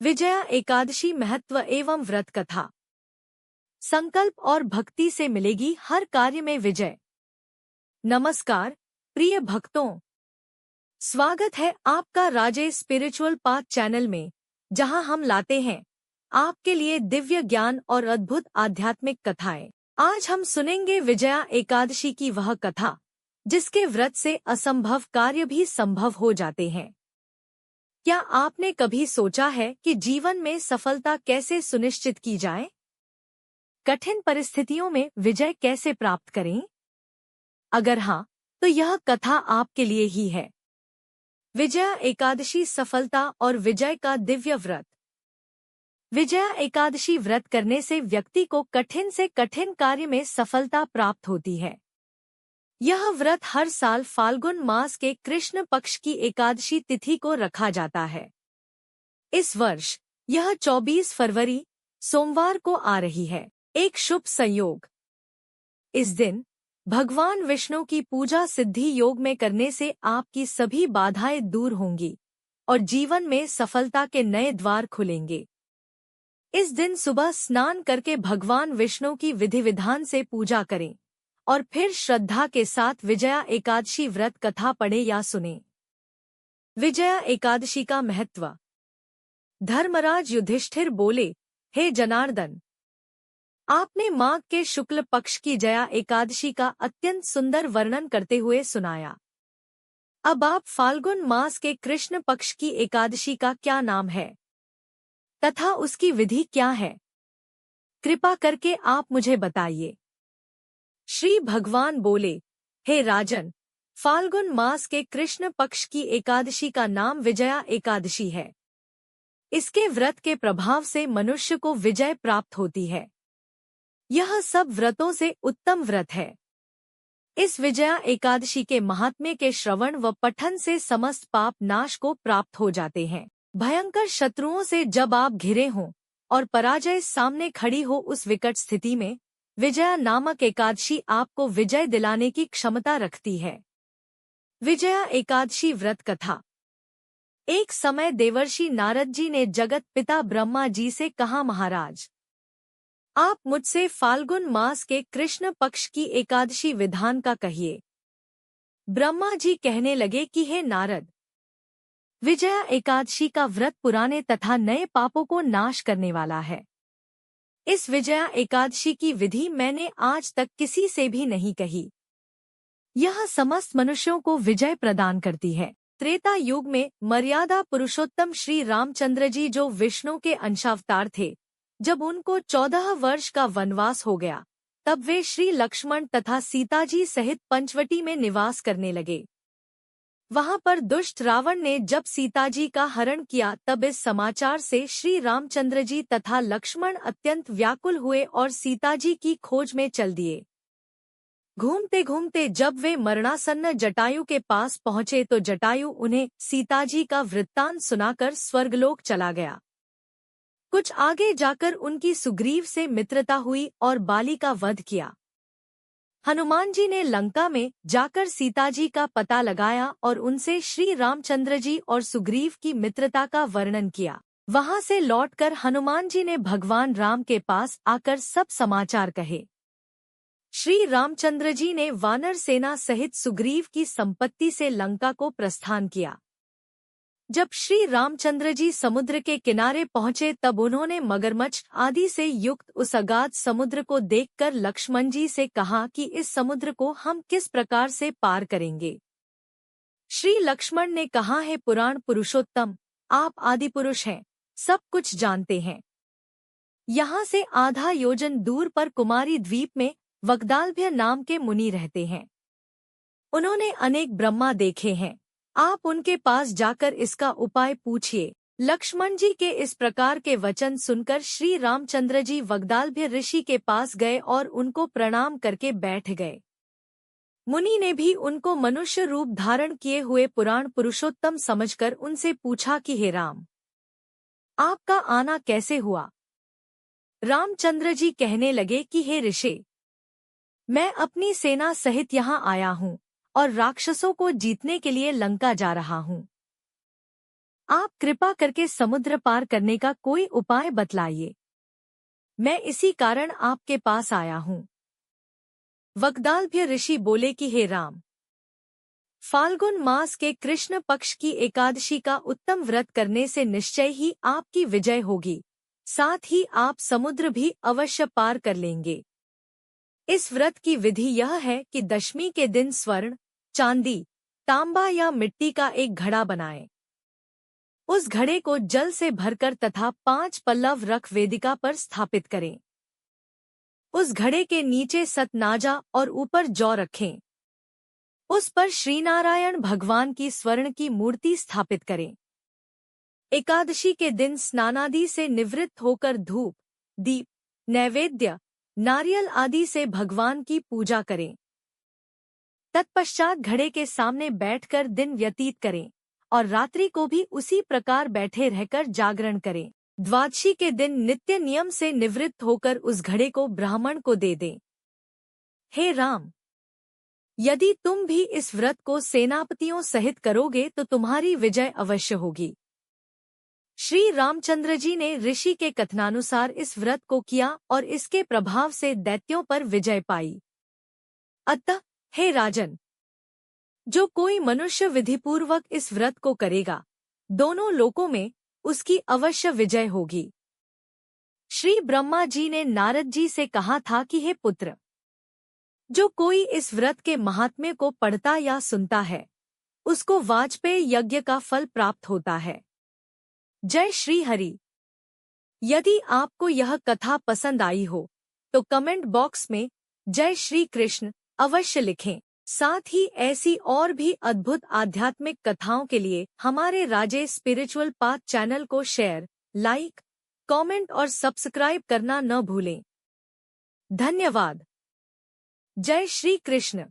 विजया एकादशी महत्व एवं व्रत कथा। संकल्प और भक्ति से मिलेगी हर कार्य में विजय। नमस्कार प्रिय भक्तों, स्वागत है आपका राजेश स्पिरिचुअल पाथ चैनल में, जहां हम लाते हैं आपके लिए दिव्य ज्ञान और अद्भुत आध्यात्मिक कथाएं। आज हम सुनेंगे विजया एकादशी की वह कथा जिसके व्रत से असंभव कार्य भी संभव हो जाते हैं। क्या आपने कभी सोचा है कि जीवन में सफलता कैसे सुनिश्चित की जाए? कठिन परिस्थितियों में विजय कैसे प्राप्त करें? अगर हाँ, तो यह कथा आपके लिए ही है। विजया एकादशी सफलता और विजय का दिव्य व्रत। विजया एकादशी व्रत करने से व्यक्ति को कठिन से कठिन कार्य में सफलता प्राप्त होती है। यह व्रत हर साल फाल्गुन मास के कृष्ण पक्ष की एकादशी तिथि को रखा जाता है। इस वर्ष यह 24 फरवरी सोमवार को आ रही है। एक शुभ संयोग। इस दिन भगवान विष्णु की पूजा सिद्धि योग में करने से आपकी सभी बाधाएं दूर होंगी और जीवन में सफलता के नए द्वार खुलेंगे। इस दिन सुबह स्नान करके भगवान विष्णु की विधि विधान से पूजा करें और फिर श्रद्धा के साथ विजया एकादशी व्रत कथा पढ़े या सुने। विजया एकादशी का महत्व। धर्मराज युधिष्ठिर बोले, हे जनार्दन, आपने माघ के शुक्ल पक्ष की जया एकादशी का अत्यंत सुंदर वर्णन करते हुए सुनाया। अब आप फाल्गुन मास के कृष्ण पक्ष की एकादशी का क्या नाम है तथा उसकी विधि क्या है? कृपा करके आप मुझे बताइए। श्री भगवान बोले, हे राजन, फाल्गुन मास के कृष्ण पक्ष की एकादशी का नाम विजया एकादशी है। इसके व्रत के प्रभाव से मनुष्य को विजय प्राप्त होती है। यह सब व्रतों से उत्तम व्रत है। इस विजया एकादशी के महात्म्य के श्रवण व पठन से समस्त पाप नाश को प्राप्त हो जाते हैं। भयंकर शत्रुओं से जब आप घिरे हों और पराजय सामने खड़ी हो, उस विकट स्थिति में विजया नामक एकादशी आपको विजय दिलाने की क्षमता रखती है। विजया एकादशी व्रत कथा। एक समय देवर्षि नारद जी ने जगत पिता ब्रह्मा जी से कहा, महाराज, आप मुझसे फाल्गुन मास के कृष्ण पक्ष की एकादशी विधान का कहिए। ब्रह्मा जी कहने लगे कि हे नारद, विजया एकादशी का व्रत पुराने तथा नए पापों को नाश करने वाला है। इस विजया एकादशी की विधि मैंने आज तक किसी से भी नहीं कही। यह समस्त मनुष्यों को विजय प्रदान करती है। त्रेता युग में मर्यादा पुरुषोत्तम श्री रामचंद्र जी, जो विष्णु के अंशावतार थे, जब उनको 14 वर्ष का वनवास हो गया, तब वे श्री लक्ष्मण तथा सीता जी सहित पंचवटी में निवास करने लगे। वहां पर दुष्ट रावण ने जब सीता जी का हरण किया, तब इस समाचार से श्री रामचंद्र जी तथा लक्ष्मण अत्यंत व्याकुल हुए और सीता जी की खोज में चल दिए। घूमते घूमते जब वे मरणासन्न जटायु के पास पहुंचे, तो जटायु उन्हें सीता जी का वृत्तांत सुनाकर स्वर्गलोक चला गया। कुछ आगे जाकर उनकी सुग्रीव से मित्रता हुई और बाली का वध किया। हनुमान जी ने लंका में जाकर सीता जी का पता लगाया और उनसे श्री रामचंद्र जी और सुग्रीव की मित्रता का वर्णन किया। वहां से लौटकर हनुमान जी ने भगवान राम के पास आकर सब समाचार कहे। श्री रामचंद्र जी ने वानर सेना सहित सुग्रीव की संपत्ति से लंका को प्रस्थान किया। जब श्री रामचंद्र जी समुद्र के किनारे पहुंचे, तब उन्होंने मगरमच्छ आदि से युक्त उस अगाध समुद्र को देखकर लक्ष्मण जी से कहा कि इस समुद्र को हम किस प्रकार से पार करेंगे। श्री लक्ष्मण ने कहा, है पुराण पुरुषोत्तम, आप आदि पुरुष हैं, सब कुछ जानते हैं। यहाँ से आधा योजन दूर पर कुमारी द्वीप में वग्दालभ्य नाम के मुनि रहते हैं। उन्होंने अनेक ब्रह्मा देखे हैं। आप उनके पास जाकर इसका उपाय पूछिए। लक्ष्मण जी के इस प्रकार के वचन सुनकर श्री रामचंद्र जी वग्दालभ्य ऋषि के पास गए और उनको प्रणाम करके बैठ गए। मुनि ने भी उनको मनुष्य रूप धारण किए हुए पुराण पुरुषोत्तम समझकर उनसे पूछा कि हे राम, आपका आना कैसे हुआ? रामचंद्र जी कहने लगे कि हे ऋषि, मैं अपनी सेना सहित यहाँ आया हूँ और राक्षसों को जीतने के लिए लंका जा रहा हूँ। आप कृपा करके समुद्र पार करने का कोई उपाय बतलाइए। मैं इसी कारण आपके पास आया हूँ। वग्दालभ्य ऋषि बोले कि हे राम, फाल्गुन मास के कृष्ण पक्ष की एकादशी का उत्तम व्रत करने से निश्चय ही आपकी विजय होगी, साथ ही आप समुद्र भी अवश्य पार कर लेंगे। इस व्रत की विधि यह है कि दशमी के दिन स्वर्ण, चांदी, तांबा या मिट्टी का एक घड़ा बनाएं। उस घड़े को जल से भरकर तथा 5 पल्लव रख वेदिका पर स्थापित करें। उस घड़े के नीचे सतनाजा और ऊपर जौ रखें। उस पर श्रीनारायण भगवान की स्वर्ण की मूर्ति स्थापित करें। एकादशी के दिन स्नानादि से निवृत्त होकर धूप, दीप, नैवेद्य, नारियल आदि से भगवान की पूजा करें। तत्पश्चात घड़े के सामने बैठकर दिन व्यतीत करें और रात्रि को भी उसी प्रकार बैठे रहकर जागरण करें। द्वादशी के दिन नित्य नियम से निवृत्त होकर उस घड़े को ब्राह्मण को दे दें। हे राम, यदि तुम भी इस व्रत को सेनापतियों सहित करोगे तो तुम्हारी विजय अवश्य होगी। श्री रामचंद्र जी ने ऋषि के कथनानुसार इस व्रत को किया और इसके प्रभाव से दैत्यों पर विजय पाई। अतः हे राजन, जो कोई मनुष्य विधिपूर्वक इस व्रत को करेगा, दोनों लोकों में उसकी अवश्य विजय होगी। श्री ब्रह्मा जी ने नारद जी से कहा था कि हे पुत्र, जो कोई इस व्रत के महात्म्य को पढ़ता या सुनता है, उसको वाजपेय यज्ञ का फल प्राप्त होता है। जय श्री हरि। यदि आपको यह कथा पसंद आई हो तो कमेंट बॉक्स में जय श्री कृष्ण अवश्य लिखें। साथ ही ऐसी और भी अद्भुत आध्यात्मिक कथाओं के लिए हमारे राजेश स्पिरिचुअल पाथ चैनल को शेयर, लाइक, कमेंट और सब्सक्राइब करना न भूलें। धन्यवाद। जय श्री कृष्ण।